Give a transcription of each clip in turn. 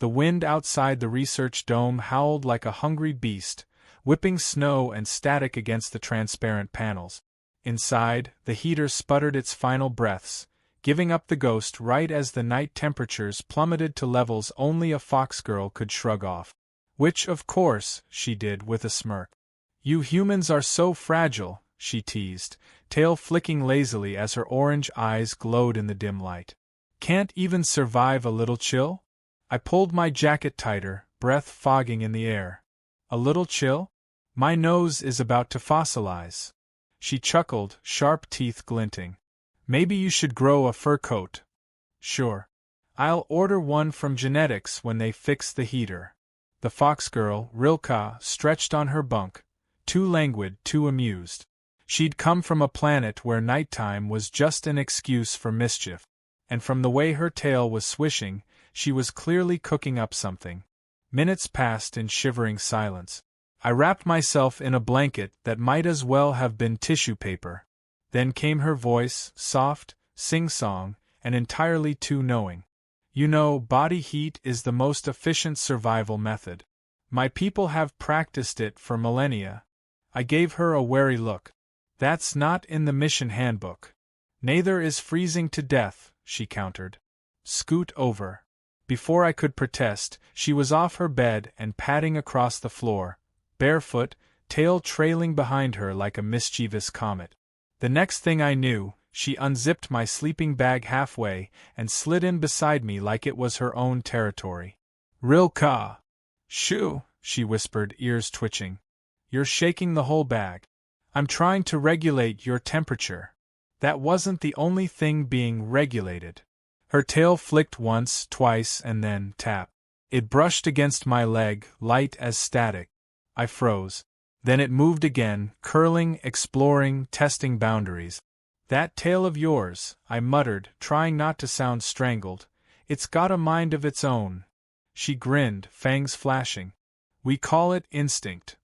The wind outside the research dome howled like a hungry beast, whipping snow and static against the transparent panels. Inside, the heater sputtered its final breaths, giving up the ghost right as the night temperatures plummeted to levels only a fox girl could shrug off. Which, of course, she did with a smirk. "You humans are so fragile," she teased, tail flicking lazily as her orange eyes glowed in the dim light. "Can't even survive a little chill?" I pulled my jacket tighter, breath fogging in the air. "A little chill? My nose is about to fossilize." She chuckled, sharp teeth glinting. "Maybe you should grow a fur coat." "Sure. I'll order one from genetics when they fix the heater." The fox girl, Rilka, stretched on her bunk, too languid, too amused. She'd come from a planet where nighttime was just an excuse for mischief, and from the way her tail was swishing, she was clearly cooking up something. Minutes passed in shivering silence. I wrapped myself in a blanket that might as well have been tissue paper. Then came her voice, soft, sing-song, and entirely too knowing. "You know, body heat is the most efficient survival method. My people have practiced it for millennia." I gave her a wary look. "That's not in the mission handbook." "Neither is freezing to death," she countered. "Scoot over." Before I could protest, she was off her bed and padding across the floor, barefoot, tail trailing behind her like a mischievous comet. The next thing I knew, she unzipped my sleeping bag halfway and slid in beside me like it was her own territory. "Rilka!" "Shoo!" she whispered, ears twitching. "You're shaking the whole bag." "I'm trying to regulate your temperature." That wasn't the only thing being regulated. Her tail flicked once, twice, and then, tap. It brushed against my leg, light as static. I froze. Then it moved again, curling, exploring, testing boundaries. "That tail of yours," I muttered, trying not to sound strangled. "It's got a mind of its own." She grinned, fangs flashing. "We call it instinct.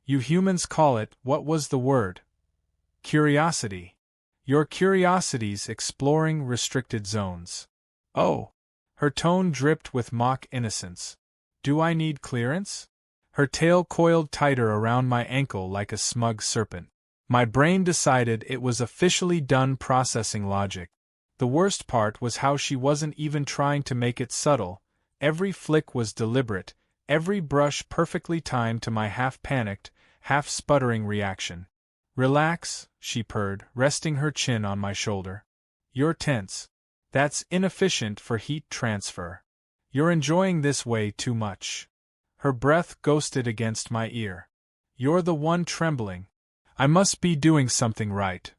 You humans call it, what was the word? Curiosity. Your curiosity's exploring restricted zones." "Oh!" Her tone dripped with mock innocence. "Do I need clearance?" Her tail coiled tighter around my ankle like a smug serpent. My brain decided it was officially done processing logic. The worst part was how she wasn't even trying to make it subtle. Every flick was deliberate, every brush perfectly timed to my half-panicked, half-sputtering reaction. "Relax," she purred, resting her chin on my shoulder. "You're tense. That's inefficient for heat transfer. You're enjoying this way too much." Her breath ghosted against my ear. "You're the one trembling." I must be doing something right.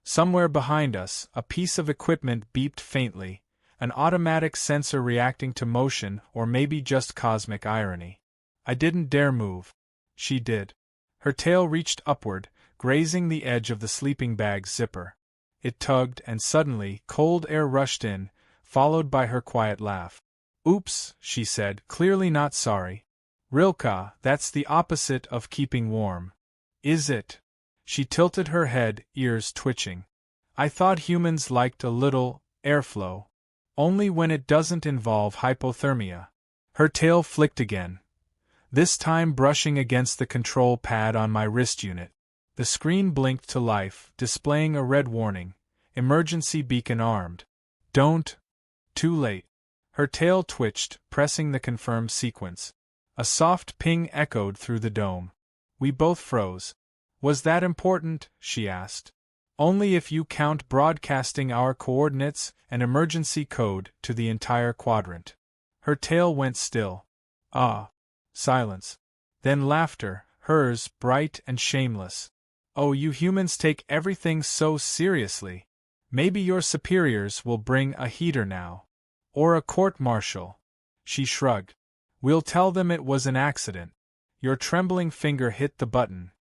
Somewhere behind us, a piece of equipment beeped faintly, an automatic sensor reacting to motion or maybe just cosmic irony. I didn't dare move. She did. Her tail reached upward, grazing the edge of the sleeping bag's zipper. It tugged, and suddenly, cold air rushed in, followed by her quiet laugh. "Oops," she said, clearly not sorry. "Rilka, that's the opposite of keeping warm." "Is it?" She tilted her head, ears twitching. "I thought humans liked a little airflow. Only when it doesn't involve hypothermia." Her tail flicked again, this time brushing against the control pad on my wrist unit. The screen blinked to life, displaying a red warning, "Emergency beacon armed." "Don't." Too late. Her tail twitched, pressing the confirm sequence. A soft ping echoed through the dome. We both froze. "Was that important?" she asked. "Only if you count broadcasting our coordinates and emergency code to the entire quadrant." Her tail went still. Ah. Silence. Then laughter, hers bright and shameless. "Oh, you humans take everything so seriously. Maybe your superiors will bring a heater now. Or a court-martial." She shrugged. "We'll tell them it was an accident. Your trembling finger hit the button.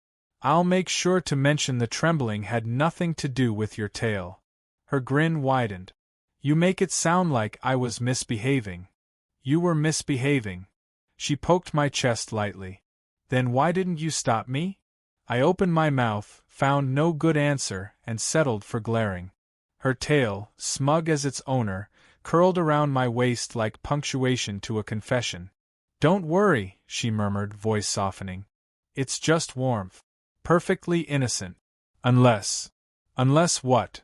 I'll make sure to mention the trembling had nothing to do with your tail." Her grin widened. "You make it sound like I was misbehaving." "You were misbehaving." She poked my chest lightly. "Then why didn't you stop me?" I opened my mouth, found no good answer, and settled for glaring. Her tail, smug as its owner, curled around my waist like punctuation to a confession. "Don't worry," she murmured, voice softening. "It's just warmth. Perfectly innocent. Unless. Unless what?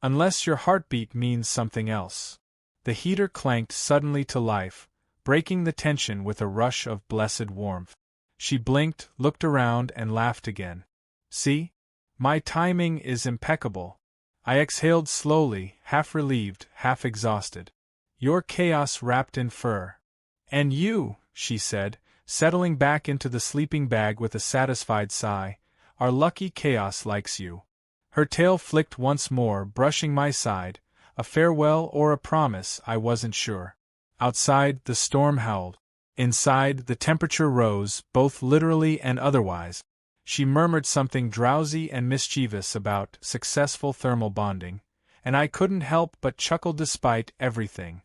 Unless your heartbeat means something else." The heater clanked suddenly to life, breaking the tension with a rush of blessed warmth. She blinked, looked around, and laughed again. "See? My timing is impeccable." I exhaled slowly, half relieved, half exhausted. "Your chaos wrapped in fur." "And you," she said, settling back into the sleeping bag with a satisfied sigh, "our lucky chaos likes you." Her tail flicked once more, brushing my side, a farewell or a promise, I wasn't sure. Outside, the storm howled. Inside, the temperature rose, both literally and otherwise. She murmured something drowsy and mischievous about successful thermal bonding, and I couldn't help but chuckle despite everything.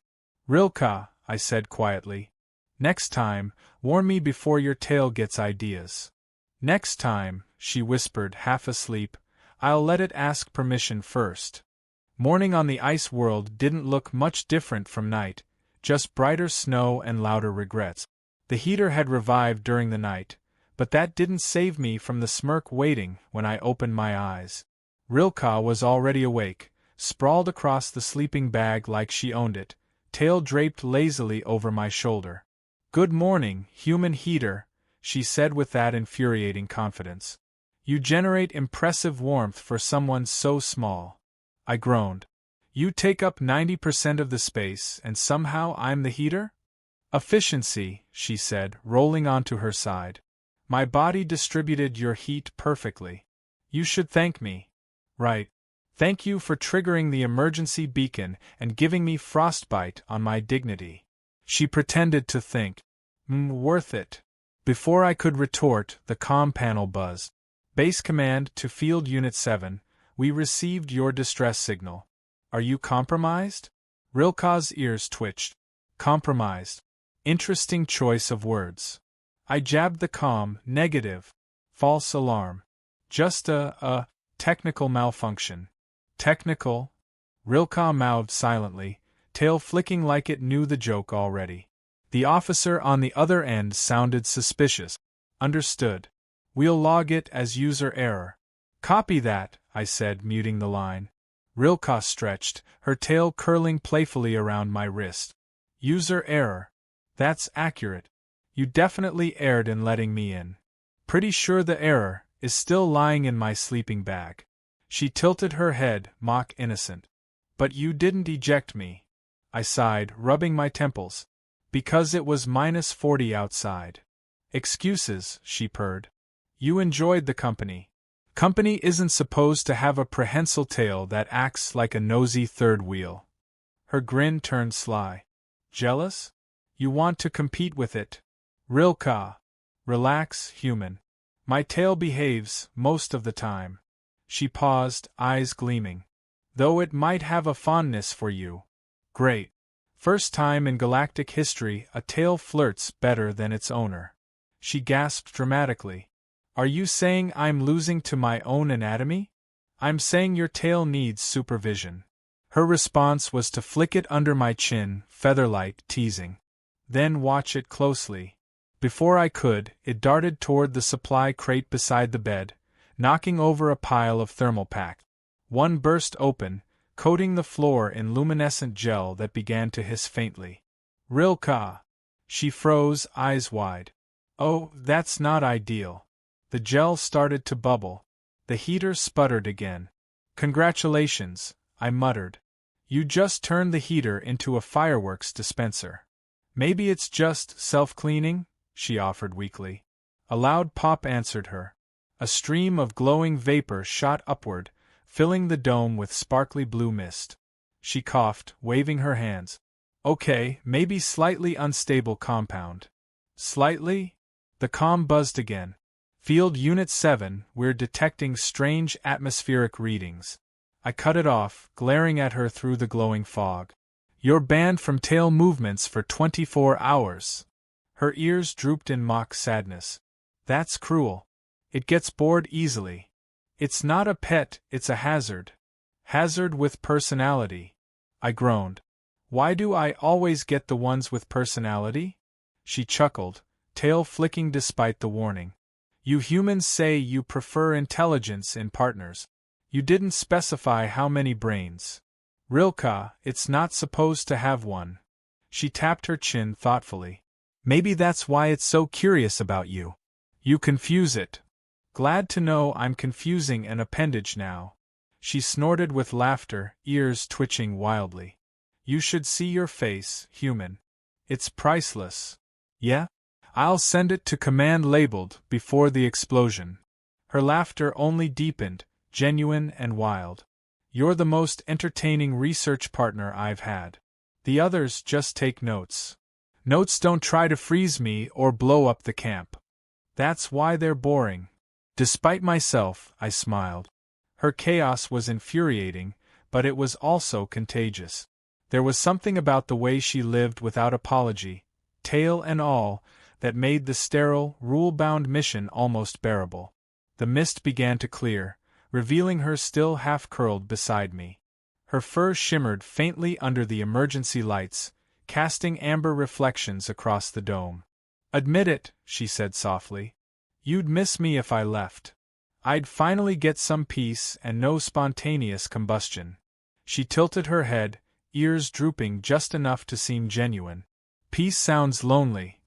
"Rilka," I said quietly. "Next time, warn me before your tail gets ideas." "Next time," she whispered, half asleep, "I'll let it ask permission first." Morning on the ice world didn't look much different from night, just brighter snow and louder regrets. The heater had revived during the night, but that didn't save me from the smirk waiting when I opened my eyes. Rilka was already awake, sprawled across the sleeping bag like she owned it, tail draped lazily over my shoulder. "Good morning, human heater," she said with that infuriating confidence. "You generate impressive warmth for someone so small." I groaned. "You take up 90% of the space, and somehow I'm the heater?" "Efficiency," she said, rolling onto her side. "My body distributed your heat perfectly. You should thank me." "Right. Thank you for triggering the emergency beacon and giving me frostbite on my dignity." She pretended to think. Worth it." Before I could retort, the comm panel buzzed. "Base command to Field Unit 7. We received your distress signal. Are you compromised?" Rilka's ears twitched. Compromised. Interesting choice of words. I jabbed the comm, negative. False alarm. Just a technical malfunction. Technical? Rilka mouthed silently, tail flicking like it knew the joke already. The officer on the other end sounded suspicious. "Understood. We'll log it as user error." "Copy that," I said, muting the line. Rilka stretched, her tail curling playfully around my wrist. "User error. That's accurate. You definitely erred in letting me in. Pretty sure the error is still lying in my sleeping bag." She tilted her head, mock innocent. "But you didn't eject me." I sighed, rubbing my temples. "Because it was -40 outside." "Excuses," she purred. "You enjoyed the company. Company isn't supposed to have a prehensile tail that acts like a nosy third wheel." Her grin turned sly. "Jealous? You want to compete with it?" "Rilka. Relax, human. My tail behaves, most of the time." She paused, eyes gleaming. "Though it might have a fondness for you." "Great. First time in galactic history a tail flirts better than its owner." She gasped dramatically. "Are you saying I'm losing to my own anatomy?" "I'm saying your tail needs supervision." Her response was to flick it under my chin, featherlight, teasing. "Then watch it closely." Before I could, it darted toward the supply crate beside the bed, knocking over a pile of thermal pack. One burst open, coating the floor in luminescent gel that began to hiss faintly. "Rilka!" She froze, eyes wide. "Oh, that's not ideal." The gel started to bubble. The heater sputtered again. "Congratulations," I muttered. "You just turned the heater into a fireworks dispenser." "Maybe it's just self-cleaning?" she offered weakly. A loud pop answered her. A stream of glowing vapor shot upward, filling the dome with sparkly blue mist. She coughed, waving her hands. "Okay, maybe slightly unstable compound." "Slightly?" The comm buzzed again. "Field Unit 7, we're detecting strange atmospheric readings." I cut it off, glaring at her through the glowing fog. "You're banned from tail movements for 24 hours." Her ears drooped in mock sadness. "That's cruel. It gets bored easily." "It's not a pet, it's a hazard." "Hazard with personality." I groaned. Why do I always get the ones with personality? She chuckled, tail flicking despite the warning. You humans say you prefer intelligence in partners. You didn't specify how many brains. Rilka, it's not supposed to have one. She tapped her chin thoughtfully. Maybe that's why it's so curious about you. You confuse it. Glad to know I'm confusing an appendage now. She snorted with laughter, ears twitching wildly. You should see your face, human. It's priceless. Yeah? I'll send it to command labeled before the explosion. Her laughter only deepened, genuine and wild. You're the most entertaining research partner I've had. The others just take notes. Notes don't try to freeze me or blow up the camp. That's why they're boring. Despite myself, I smiled. Her chaos was infuriating, but it was also contagious. There was something about the way she lived without apology, tail and all, that made the sterile, rule-bound mission almost bearable. The mist began to clear, revealing her still half-curled beside me. Her fur shimmered faintly under the emergency lights, casting amber reflections across the dome. Admit it, she said softly. You'd miss me if I left. I'd finally get some peace and no spontaneous combustion. She tilted her head, ears drooping just enough to seem genuine. Peace sounds lonely.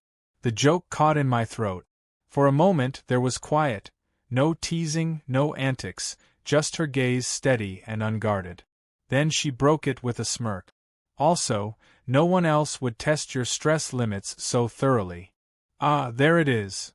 The joke caught in my throat. For a moment there was quiet, no teasing, no antics, just her gaze steady and unguarded. Then she broke it with a smirk. Also, no one else would test your stress limits so thoroughly. Ah, there it is.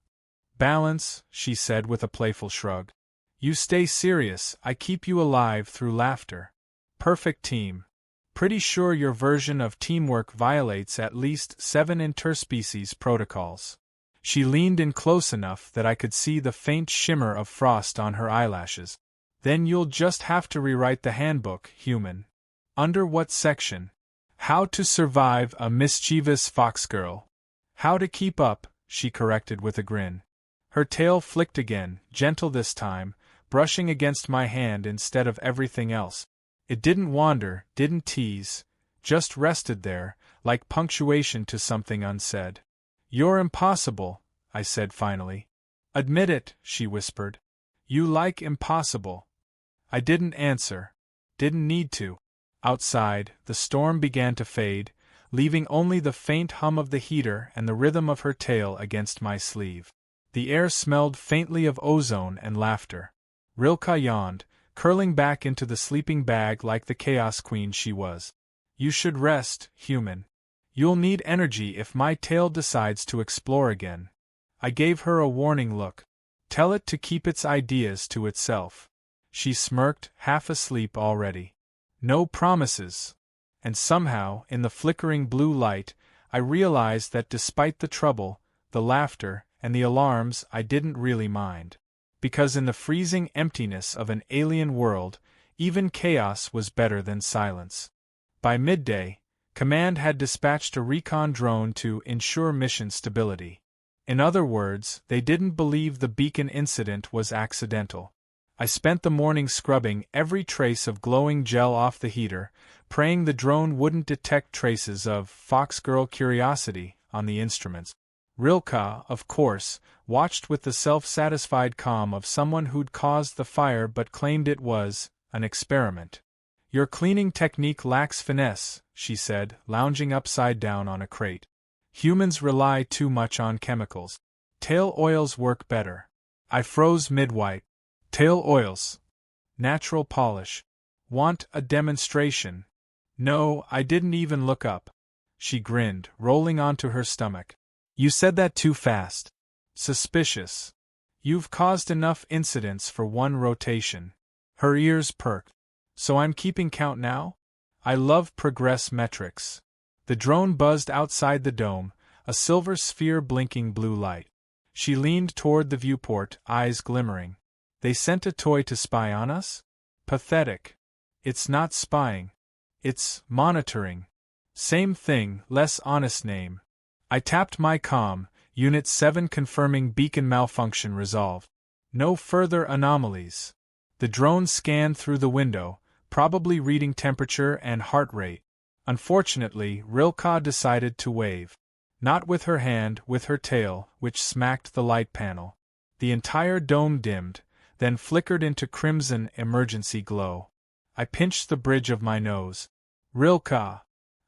Balance, she said with a playful shrug. You stay serious, I keep you alive through laughter. Perfect team. Pretty sure your version of teamwork violates at least 7 interspecies protocols. She leaned in close enough that I could see the faint shimmer of frost on her eyelashes. Then you'll just have to rewrite the handbook, human. Under what section? How to survive a mischievous foxgirl. How to keep up, she corrected with a grin. Her tail flicked again, gentle this time, brushing against my hand instead of everything else. It didn't wander, didn't tease, just rested there, like punctuation to something unsaid. You're impossible, I said finally. Admit it, she whispered. You like impossible. I didn't answer. Didn't need to. Outside, the storm began to fade, leaving only the faint hum of the heater and the rhythm of her tail against my sleeve. The air smelled faintly of ozone and laughter. Rilka yawned, curling back into the sleeping bag like the chaos queen she was. You should rest, human. You'll need energy if my tail decides to explore again. I gave her a warning look. Tell it to keep its ideas to itself. She smirked, half asleep already. No promises. And somehow, in the flickering blue light, I realized that despite the trouble, the laughter, and the alarms, I didn't really mind. Because in the freezing emptiness of an alien world, even chaos was better than silence. By midday, Command had dispatched a recon drone to ensure mission stability. In other words, they didn't believe the beacon incident was accidental. I spent the morning scrubbing every trace of glowing gel off the heater, praying the drone wouldn't detect traces of foxgirl curiosity on the instruments. Rilka, of course, watched with the self-satisfied calm of someone who'd caused the fire but claimed it was an experiment. Your cleaning technique lacks finesse, she said, lounging upside down on a crate. Humans rely too much on chemicals. Tail oils work better. I froze mid-white. Tail oils. Natural polish. Want a demonstration? No, I didn't even look up. She grinned, rolling onto her stomach. You said that too fast. Suspicious. You've caused enough incidents for one rotation. Her ears perked. So I'm keeping count now? I love progress metrics. The drone buzzed outside the dome, a silver sphere blinking blue light. She leaned toward the viewport, eyes glimmering. They sent a toy to spy on us? Pathetic. It's not spying. It's monitoring. Same thing, less honest name. I tapped my comm, Unit 7 confirming beacon malfunction resolved. No further anomalies. The drone scanned through the window, probably reading temperature and heart rate. Unfortunately, Rilka decided to wave. Not with her hand, with her tail, which smacked the light panel. The entire dome dimmed, then flickered into crimson emergency glow. I pinched the bridge of my nose. Rilka!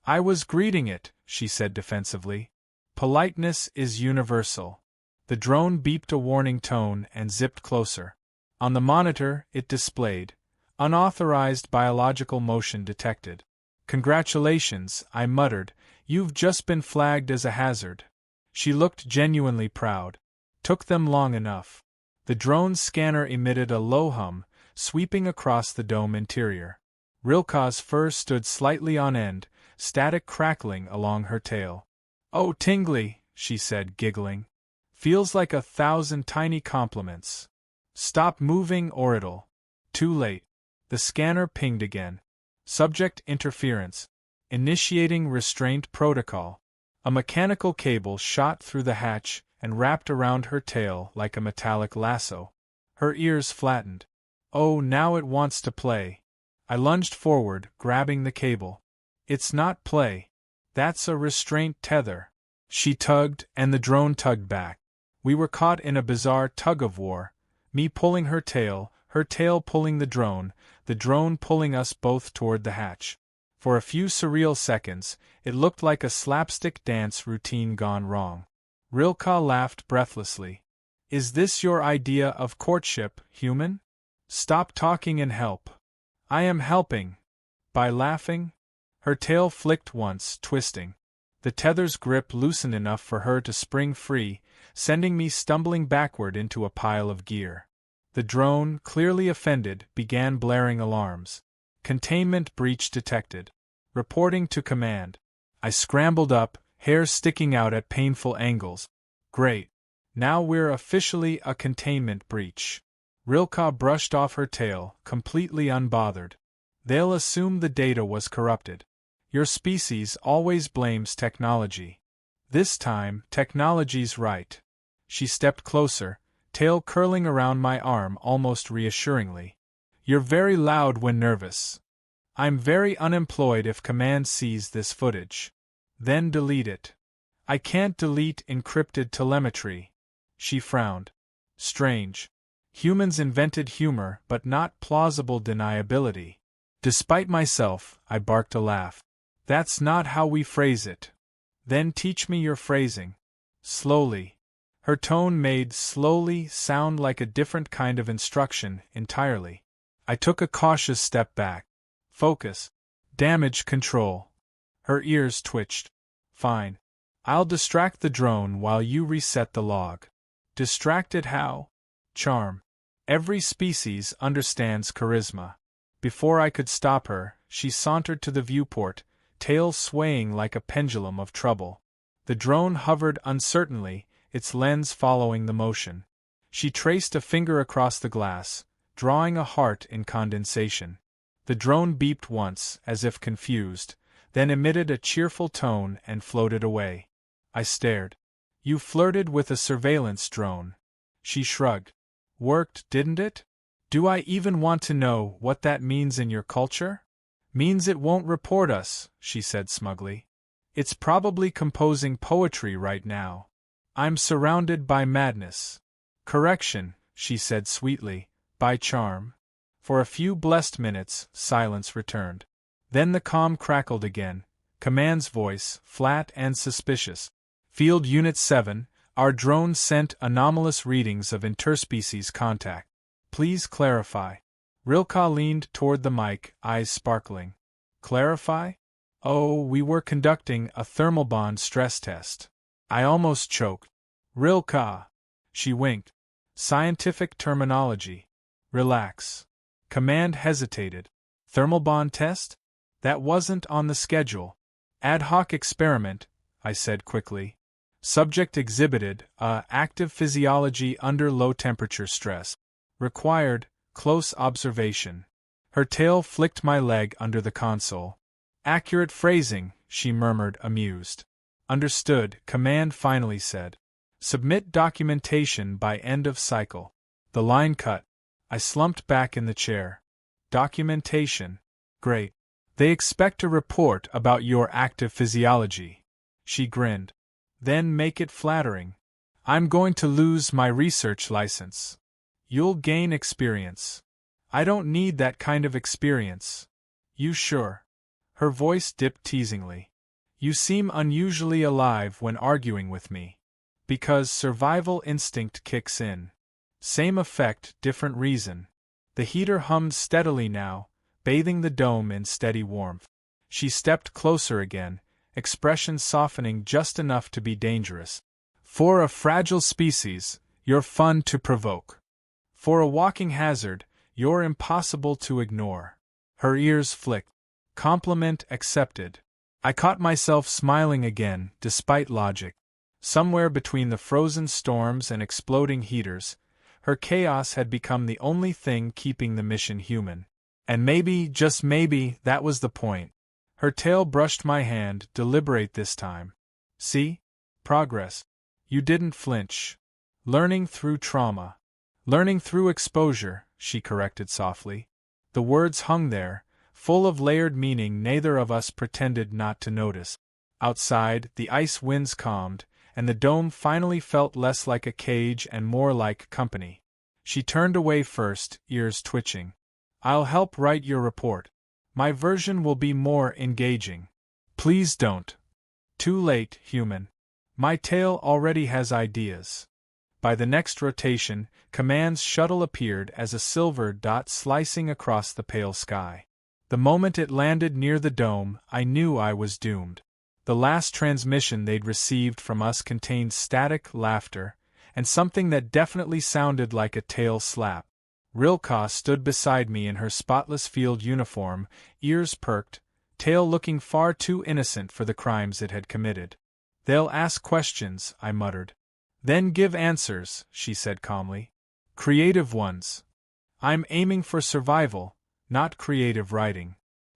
I was greeting it, she said defensively. Politeness is universal. The drone beeped a warning tone and zipped closer. On the monitor, it displayed, unauthorized biological motion detected. Congratulations, I muttered, you've just been flagged as a hazard. She looked genuinely proud. Took them long enough. The drone's scanner emitted a low hum, sweeping across the dome interior. Rilka's fur stood slightly on end, static crackling along her tail. Oh, tingly, she said, giggling. Feels like 1,000 tiny compliments. Stop moving or it'll. Too late. The scanner pinged again. Subject interference. Initiating restraint protocol. A mechanical cable shot through the hatch and wrapped around her tail like a metallic lasso. Her ears flattened. Oh, now it wants to play. I lunged forward, grabbing the cable. It's not play. That's a restraint tether. She tugged, and the drone tugged back. We were caught in a bizarre tug-of-war, me pulling her tail pulling the drone pulling us both toward the hatch. For a few surreal seconds, it looked like a slapstick dance routine gone wrong. Rilka laughed breathlessly. Is this your idea of courtship, human? Stop talking and help. I am helping. By laughing? Her tail flicked once, twisting. The tether's grip loosened enough for her to spring free, sending me stumbling backward into a pile of gear. The drone, clearly offended, began blaring alarms. Containment breach detected. Reporting to command. I scrambled up, hair sticking out at painful angles. Great. Now we're officially a containment breach. Rilka brushed off her tail, completely unbothered. They'll assume the data was corrupted. Your species always blames technology. This time, technology's right. She stepped closer, tail curling around my arm almost reassuringly. You're very loud when nervous. I'm very unemployed if command sees this footage. Then delete it. I can't delete encrypted telemetry. She frowned. Strange. Humans invented humor but not plausible deniability. Despite myself, I barked a laugh. That's not how we phrase it. Then teach me your phrasing. Slowly. Her tone made slowly sound like a different kind of instruction entirely. I took a cautious step back. Focus. Damage control. Her ears twitched. Fine. I'll distract the drone while you reset the log. Distract it how? Charm. Every species understands charisma. Before I could stop her, she sauntered to the viewport, tail swaying like a pendulum of trouble. The drone hovered uncertainly, its lens following the motion. She traced a finger across the glass, drawing a heart in condensation. The drone beeped once, as if confused, then emitted a cheerful tone and floated away. I stared. You flirted with a surveillance drone. She shrugged. Worked, didn't it? Do I even want to know what that means in your culture? Means it won't report us, she said smugly. It's probably composing poetry right now. I'm surrounded by madness. Correction, she said sweetly, by charm. For a few blessed minutes, silence returned. Then the calm crackled again, command's voice, flat and suspicious. Field Unit 7, our drone sent anomalous readings of interspecies contact. Please clarify. Rilka leaned toward the mic, eyes sparkling. Clarify? Oh, we were conducting a thermal bond stress test. I almost choked. Rilka! She winked. Scientific terminology. Relax. Command hesitated. Thermal bond test? That wasn't on the schedule. Ad hoc experiment, I said quickly. Subject exhibited active physiology under low temperature stress. Required close observation. Her tail flicked my leg under the console. Accurate phrasing, she murmured, amused. Understood, command finally said. Submit documentation by end of cycle. The line cut. I slumped back in the chair. Documentation. Great. They expect a report about your active physiology. She grinned. Then make it flattering. I'm going to lose my research license. You'll gain experience. I don't need that kind of experience. You sure? Her voice dipped teasingly. You seem unusually alive when arguing with me. Because survival instinct kicks in. Same effect, different reason. The heater hummed steadily now, bathing the dome in steady warmth. She stepped closer again, expression softening just enough to be dangerous. For a fragile species, you're fun to provoke. For a walking hazard, you're impossible to ignore. Her ears flicked. Compliment accepted. I caught myself smiling again, despite logic. Somewhere between the frozen storms and exploding heaters, her chaos had become the only thing keeping the mission human. And maybe, just maybe, that was the point. Her tail brushed my hand, deliberate this time. See? Progress. You didn't flinch. Learning through trauma. Learning through exposure, she corrected softly. The words hung there, full of layered meaning neither of us pretended not to notice. Outside, the ice winds calmed, and the dome finally felt less like a cage and more like company. She turned away first, ears twitching. I'll help write your report. My version will be more engaging. Please don't. Too late, human. My tail already has ideas. By the next rotation, Command's shuttle appeared as a silver dot slicing across the pale sky. The moment it landed near the dome, I knew I was doomed. The last transmission they'd received from us contained static, laughter, and something that definitely sounded like a tail slap. Rilka stood beside me in her spotless field uniform, ears perked, tail looking far too innocent for the crimes it had committed. They'll ask questions, I muttered. Then give answers, she said calmly. Creative ones. I'm aiming for survival, not creative writing.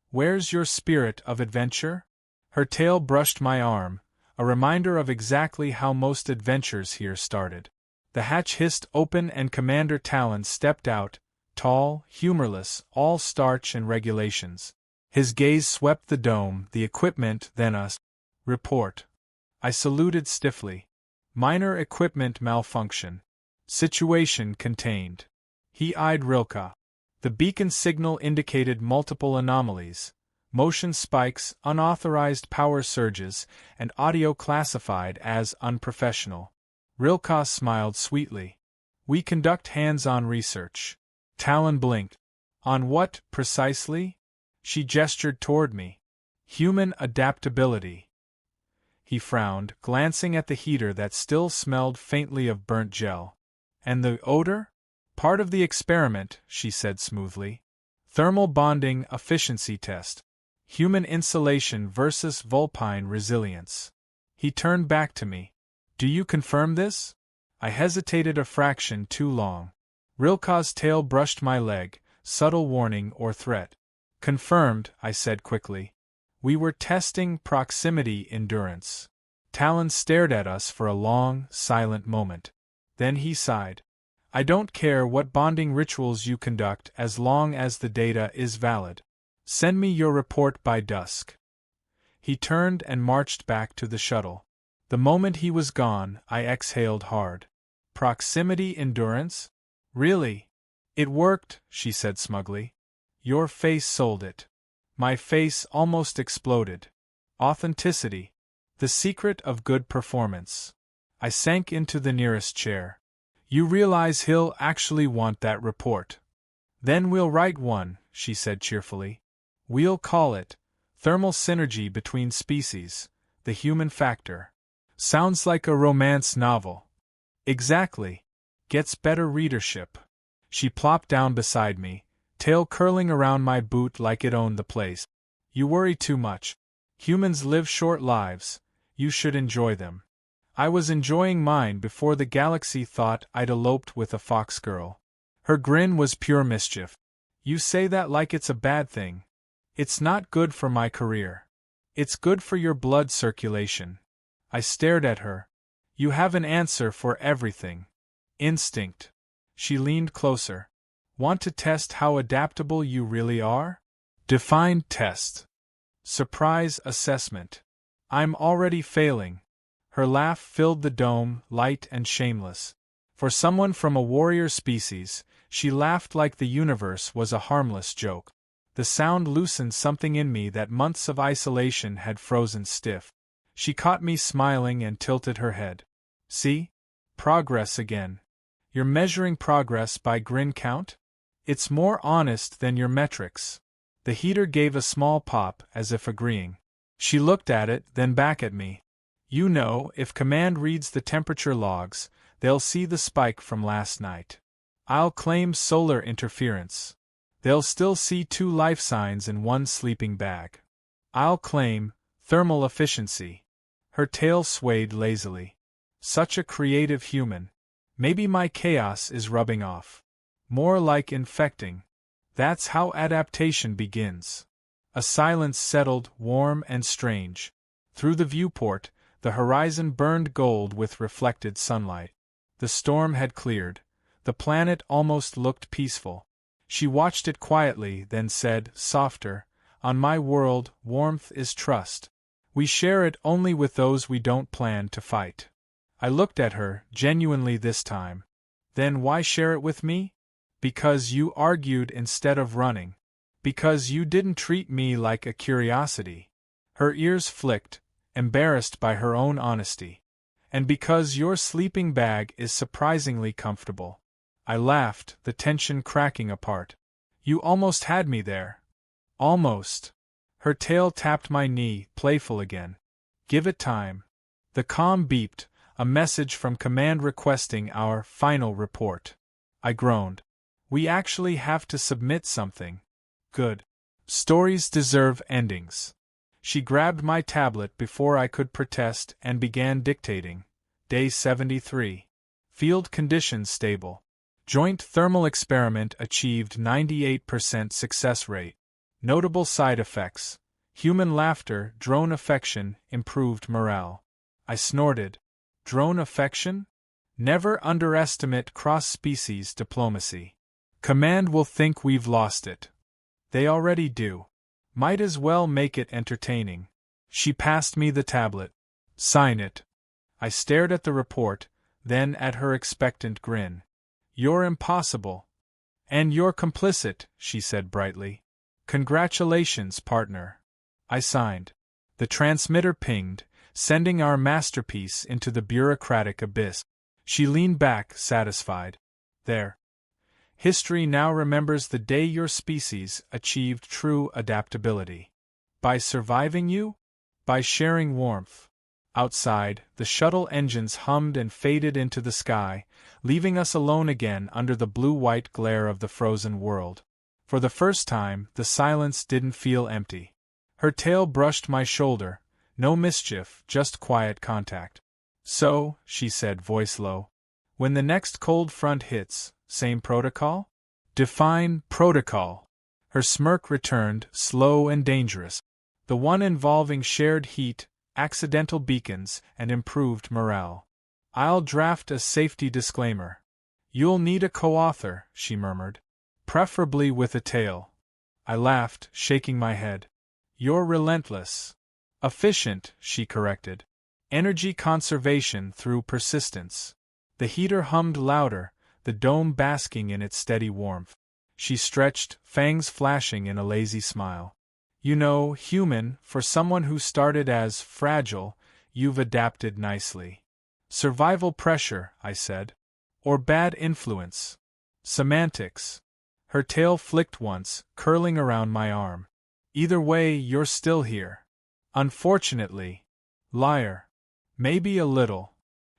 Where's your spirit of adventure? Her tail brushed my arm, a reminder of exactly how most adventures here started. The hatch hissed open and Commander Talon stepped out, tall, humorless, all starch and regulations. His gaze swept the dome, the equipment, then us. Report. I saluted stiffly. Minor equipment malfunction. Situation contained. He eyed Rilka. The beacon signal indicated multiple anomalies. Motion spikes, unauthorized power surges, and audio classified as unprofessional. Rilka smiled sweetly. We conduct hands-on research. Talon blinked. On what, precisely? She gestured toward me. Human adaptability. He frowned, glancing at the heater that still smelled faintly of burnt gel. And the odor? Part of the experiment, she said smoothly. Thermal bonding efficiency test. Human insulation versus vulpine resilience. He turned back to me. Do you confirm this? I hesitated a fraction too long. Rilka's tail brushed my leg, subtle warning or threat. Confirmed, I said quickly. We were testing proximity endurance. Talon stared at us for a long, silent moment. Then he sighed. I don't care what bonding rituals you conduct as long as the data is valid. Send me your report by dusk. He turned and marched back to the shuttle. The moment he was gone, I exhaled hard. Proximity endurance? Really? It worked, she said smugly. Your face sold it. My face almost exploded. Authenticity. The secret of good performance. I sank into the nearest chair. You realize he'll actually want that report. Then we'll write one, she said cheerfully. We'll call it Thermal Synergy Between Species, the Human Factor. Sounds like a romance novel. Exactly. Gets better readership. She plopped down beside me, tail curling around my boot like it owned the place. You worry too much. Humans live short lives. You should enjoy them. I was enjoying mine before the galaxy thought I'd eloped with a fox girl. Her grin was pure mischief. You say that like it's a bad thing. It's not good for my career. It's good for your blood circulation. I stared at her. You have an answer for everything. Instinct. She leaned closer. Want to test how adaptable you really are? Define test. Surprise assessment. I'm already failing. Her laugh filled the dome, light and shameless. For someone from a warrior species, she laughed like the universe was a harmless joke. The sound loosened something in me that months of isolation had frozen stiff. She caught me smiling and tilted her head. See? Progress again. You're measuring progress by grin count? It's more honest than your metrics. The heater gave a small pop, as if agreeing. She looked at it, then back at me. You know, if Command reads the temperature logs, they'll see the spike from last night. I'll claim solar interference. They'll still see 2 life signs in 1 sleeping bag. I'll claim thermal efficiency. Her tail swayed lazily. Such a creative human. Maybe my chaos is rubbing off. More like infecting. That's how adaptation begins. A silence settled, warm and strange. Through the viewport, the horizon burned gold with reflected sunlight. The storm had cleared. The planet almost looked peaceful. She watched it quietly, then said, softer, "On my world, warmth is trust. We share it only with those we don't plan to fight." I looked at her, genuinely this time. Then why share it with me? Because you argued instead of running. Because you didn't treat me like a curiosity. Her ears flicked, embarrassed by her own honesty. And because your sleeping bag is surprisingly comfortable. I laughed, the tension cracking apart. You almost had me there. Almost. Her tail tapped my knee, playful again. Give it time. The comm beeped, a message from Command requesting our final report. I groaned. We actually have to submit something. Good. Stories deserve endings. She grabbed my tablet before I could protest and began dictating. Day 73. Field conditions stable. Joint thermal experiment achieved 98% success rate. Notable side effects. Human laughter, drone affection, improved morale. I snorted. Drone affection? Never underestimate cross-species diplomacy. Command will think we've lost it. They already do. Might as well make it entertaining. She passed me the tablet. Sign it. I stared at the report, then at her expectant grin. You're impossible. And you're complicit, she said brightly. Congratulations, partner. I signed. The transmitter pinged, sending our masterpiece into the bureaucratic abyss. She leaned back, satisfied. There. History now remembers the day your species achieved true adaptability. By surviving you? By sharing warmth. Outside, the shuttle engines hummed and faded into the sky, leaving us alone again under the blue-white glare of the frozen world. For the first time, the silence didn't feel empty. Her tail brushed my shoulder, no mischief, just quiet contact. So, she said, voice low, when the next cold front hits, same protocol? Define protocol. Her smirk returned, slow and dangerous. The one involving shared heat, accidental beacons, and improved morale. I'll draft a safety disclaimer. You'll need a co-author, she murmured. Preferably with a tail. I laughed, shaking my head. You're relentless. Efficient, she corrected. Energy conservation through persistence. The heater hummed louder, the dome basking in its steady warmth. She stretched, fangs flashing in a lazy smile. You know, human, for someone who started as fragile, you've adapted nicely. Survival pressure, I said. Or bad influence. Semantics. Her tail flicked once, curling around my arm. Either way, you're still here. Unfortunately. Liar. Maybe a little.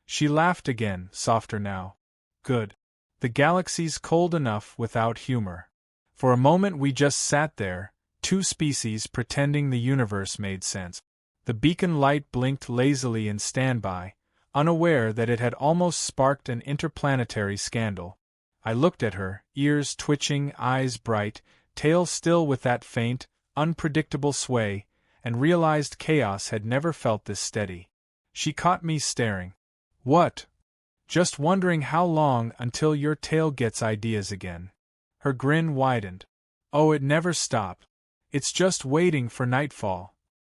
She laughed again, softer now. Good. The galaxy's cold enough without humor. For a moment we just sat there, 2 species pretending the universe made sense. The beacon light blinked lazily in standby, unaware that it had almost sparked an interplanetary scandal. I looked at her, ears twitching, eyes bright, tail still with that faint, unpredictable sway, and realized chaos had never felt this steady. She caught me staring. What? Just wondering how long until your tail gets ideas again. Her grin widened. Oh, it never stopped. It's just waiting for nightfall.